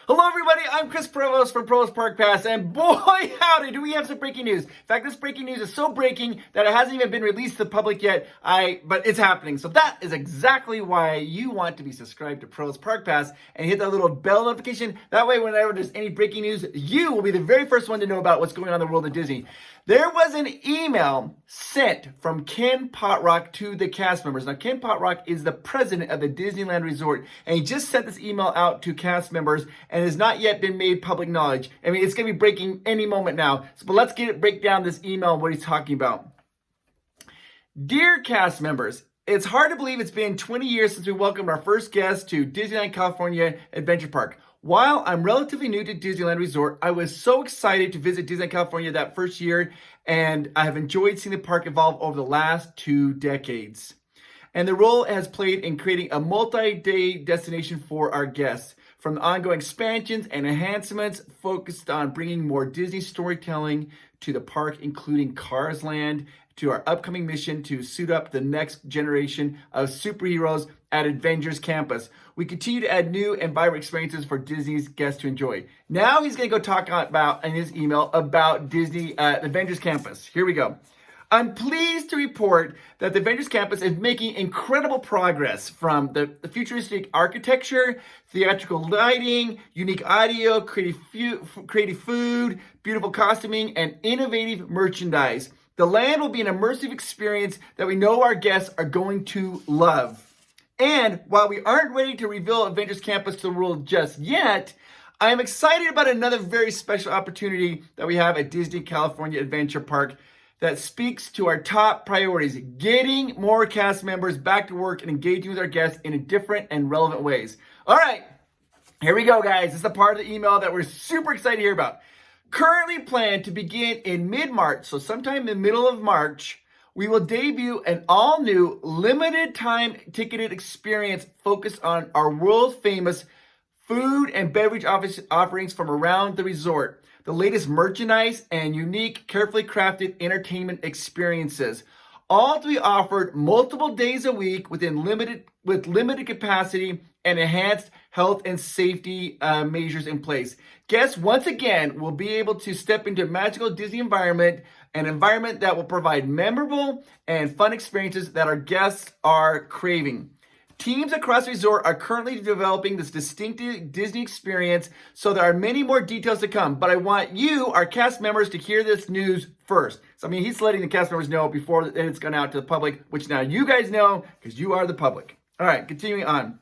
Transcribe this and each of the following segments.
Hello everybody, I'm Chris Provost from Provost Park Pass, and boy howdy do we have some breaking news. In fact, this breaking news is so breaking that it hasn't even been released to the public yet, but it's happening. So that is exactly why you want to be subscribed to Provost Park Pass and hit that little bell notification. That way whenever there's any breaking news, you will be the very first one to know about what's going on in the world of Disney. There was an email sent from Ken Potrock to the cast members. Now, Ken Potrock is the president of the Disneyland Resort, and he just sent this email out to cast members and has not yet been made public knowledge. I mean, it's going to be breaking any moment now. But let's break down this email and what he's talking about. Dear cast members, it's hard to believe it's been 20 years since we welcomed our first guest to Disneyland California Adventure Park. While I'm relatively new to Disneyland Resort, I was so excited to visit Disneyland California that first year, and I have enjoyed seeing the park evolve over the last 2 decades. And the role it has played in creating a multi-day destination for our guests, from the ongoing expansions and enhancements focused on bringing more Disney storytelling to the park, including Cars Land, to our upcoming mission to suit up the next generation of superheroes at Avengers campus. We continue to add new and vibrant experiences for Disney's guests to enjoy. Now he's going to go talk about, in his email, about Disney Avengers campus. Here we go. I'm pleased to report that the Avengers campus is making incredible progress, from the futuristic architecture, theatrical lighting, unique audio, creative food, beautiful costuming, and innovative merchandise. The land will be an immersive experience that we know our guests are going to love. And while we aren't ready to reveal Avengers Campus to the world just yet, I am excited about another very special opportunity that we have at Disney California Adventure Park that speaks to our top priorities: getting more cast members back to work and engaging with our guests in different and relevant ways. All right, here we go, guys. This is the part of the email that we're super excited to hear about. Currently planned to begin in mid-March, so sometime in the middle of March, we will debut an all-new limited-time ticketed experience focused on our world-famous food and beverage offerings from around the resort, the latest merchandise, and unique, carefully crafted entertainment experiences. All to be offered multiple days a week with limited capacity and enhanced health and safety measures in place. Guests, once again, will be able to step into a magical Disney environment, an environment that will provide memorable and fun experiences that our guests are craving. Teams across the resort are currently developing this distinctive Disney experience, so there are many more details to come. But I want you, our cast members, to hear this news first. So, I mean, he's letting the cast members know before it's gone out to the public, which now you guys know because you are the public. All right, continuing on.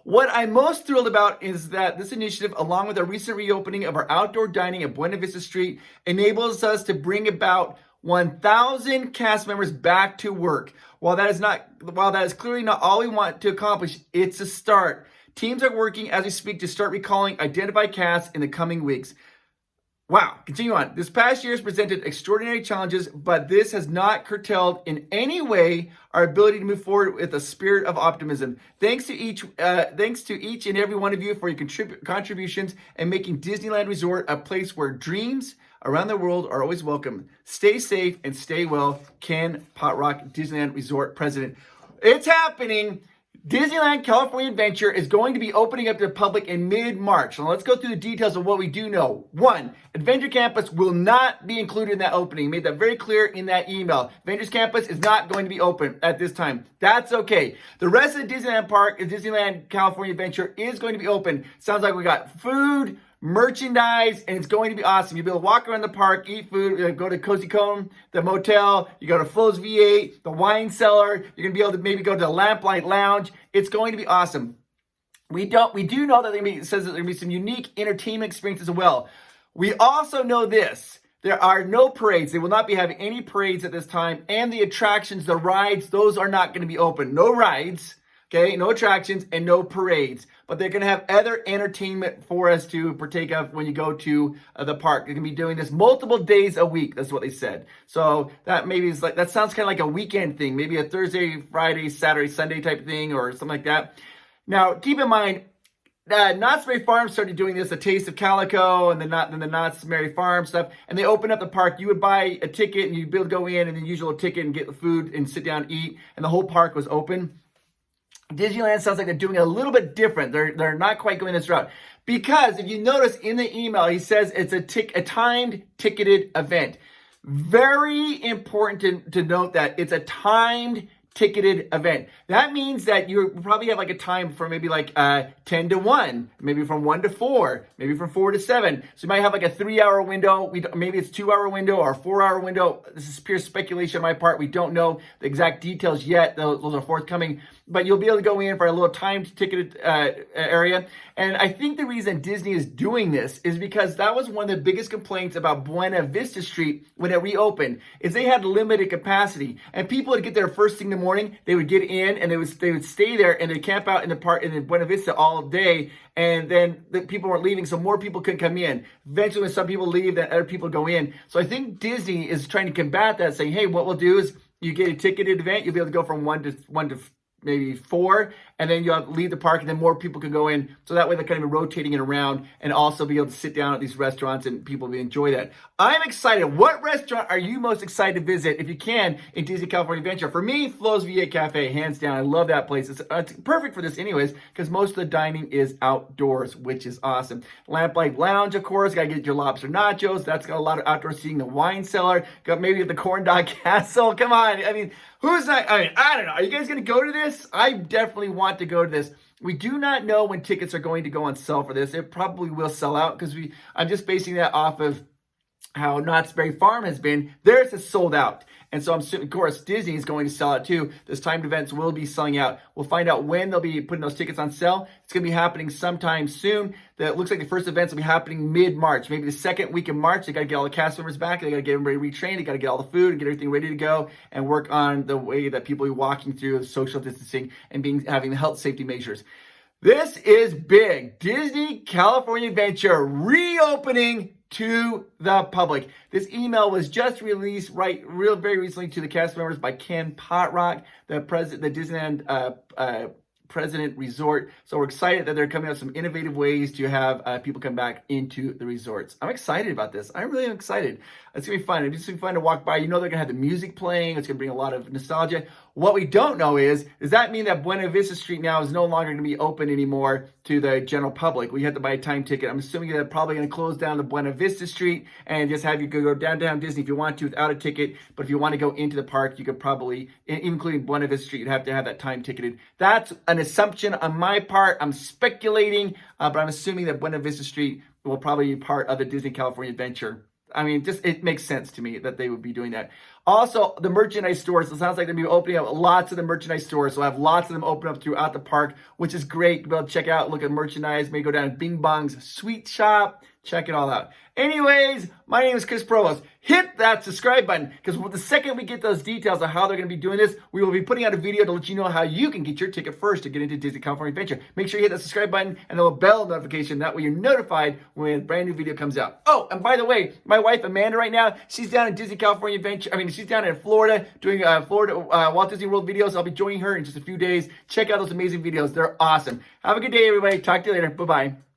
What I'm most thrilled about is that this initiative, along with our recent reopening of our outdoor dining at Buena Vista Street, enables us to bring about 1,000 cast members back to work. While that is clearly not all we want to accomplish, it's a start. Teams are working as we speak to start recalling identified casts in the coming weeks. Wow, continue on. This past year has presented extraordinary challenges, but this has not curtailed in any way our ability to move forward with a spirit of optimism. Thanks to each and every one of you for your contributions and making Disneyland Resort a place where dreams around the world are always welcome. Stay safe and stay well. Ken Potrock, Disneyland Resort President. It's happening. Disneyland California Adventure is going to be opening up to the public in mid-March. Now let's go through the details of what we do know. 1, Adventure Campus will not be included in that opening. He made that very clear in that email. Adventures Campus is not going to be open at this time. That's okay. The rest of the Disneyland Park, Disneyland California Adventure, is going to be open. Sounds like we got food, merchandise, and it's going to be awesome. You'll be able to walk around the park, eat food, go to Cozy Cone, the motel, you go to Flo's V8, the wine cellar, you're going to be able to maybe go to the Lamplight Lounge. It's going to be awesome. We do know that it says that there'll be some unique entertainment experiences as well. We also know this. There are no parades. They will not be having any parades at this time. And the attractions, the rides, those are not going to be open. No rides. Okay, no attractions and no parades, but they're going to have other entertainment for us to partake of when you go to the park. They're going to be doing this multiple days a week. That's what they said. So that maybe is like, that sounds kind of like a weekend thing, maybe a Thursday, Friday, Saturday, Sunday type thing or something like that. Now, keep in mind, Knott's Berry Farm started doing this, a Taste of Calico, and then the Knott's Berry Farm stuff, and they opened up the park. You would buy a ticket, and you'd be able to go in and then use your little ticket and get the food and sit down and eat, and the whole park was open. Disneyland sounds like they're doing it a little bit different. They're not quite going this route. Because if you notice in the email, he says it's a timed ticketed event. Very important to note that it's a timed ticketed event. That means that you probably have like a time for maybe like 10 to 1, maybe from 1 to 4, maybe from 4 to 7. So you might have like a 3-hour window. Maybe it's 2-hour window or a 4-hour window. This is pure speculation on my part. We don't know the exact details yet. Those are forthcoming. But you'll be able to go in for a little timed ticketed area. And I think the reason Disney is doing this is because that was one of the biggest complaints about Buena Vista Street when it reopened, is they had limited capacity. And people would get there first thing in the morning, they would get in and they would stay there and they'd camp out in the park in Buena Vista all day. And then the people weren't leaving, so more people couldn't come in. Eventually, when some people leave, then other people go in. So I think Disney is trying to combat that, saying, hey, what we'll do is you get a ticketed event, you'll be able to go from 1 to maybe 4, and then you'll have to leave the park, and then more people can go in. So that way they're kind of rotating it around and also be able to sit down at these restaurants and people will enjoy that. I'm excited. What restaurant are you most excited to visit, if you can, in Disney California Adventure? For me, Flo's V8 Cafe, hands down. I love that place. It's perfect for this anyways, because most of the dining is outdoors, which is awesome. Lamplight Lounge, of course. Got to get your lobster nachos. That's got a lot of outdoor seating. The wine cellar. Got maybe the Corn Dog Castle. Come on. I mean, who's not? I mean, I don't know. Are you guys going to go to this? I definitely want to go to this. We do not know when tickets are going to go on sale for this. It probably will sell out because I'm just basing that off of how Knott's Berry Farm has been. Theirs is sold out. And so of course, Disney is going to sell it too. Those timed events will be selling out. We'll find out when they'll be putting those tickets on sale. It's going to be happening sometime soon. That looks like the first events will be happening mid-March, maybe the second week of March. They got to get all the cast members back. They got to get everybody retrained. They got to get all the food and get everything ready to go and work on the way that people are walking through social distancing and having the health safety measures. This is big. Disney California Adventure reopening to the public. This email was just released very recently to the cast members by Ken Potrock, the Disneyland President Resort. So we're excited that they're coming up with some innovative ways to have people come back into the resorts. I'm excited about this. I really am excited. It's going to be fun. It's going to be fun to walk by. You know they're going to have the music playing. It's going to bring a lot of nostalgia. What we don't know is, does that mean that Buena Vista Street now is no longer going to be open anymore to the general public? We have to buy a time ticket. I'm assuming they're probably going to close down the Buena Vista Street and just have you go downtown Disney if you want to without a ticket. But if you want to go into the park, you could probably, including Buena Vista Street, you'd have to have that time ticketed. That's an assumption on my part. I'm speculating, but I'm assuming that Buena Vista Street will probably be part of the Disney California Adventure. I mean, it makes sense to me that they would be doing that. Also, the merchandise stores. It sounds like they're going to be opening up lots of the merchandise stores. So we'll have lots of them open up throughout the park, which is great. You'll be able to check out, look at merchandise. Maybe go down to Bing Bong's Sweet Shop. Check it all out. Anyways, my name is Chris Provost. Hit that subscribe button, because the second we get those details of how they're going to be doing this, we will be putting out a video to let you know how you can get your ticket first to get into Disney California Adventure. Make sure you hit that subscribe button and the little bell notification. That way you're notified when a brand new video comes out. Oh, and by the way, my wife Amanda right now, she's down in Disney California Adventure. She's down in Florida doing Walt Disney World videos. I'll be joining her in just a few days. Check out those amazing videos. They're awesome. Have a good day, everybody. Talk to you later. Bye-bye.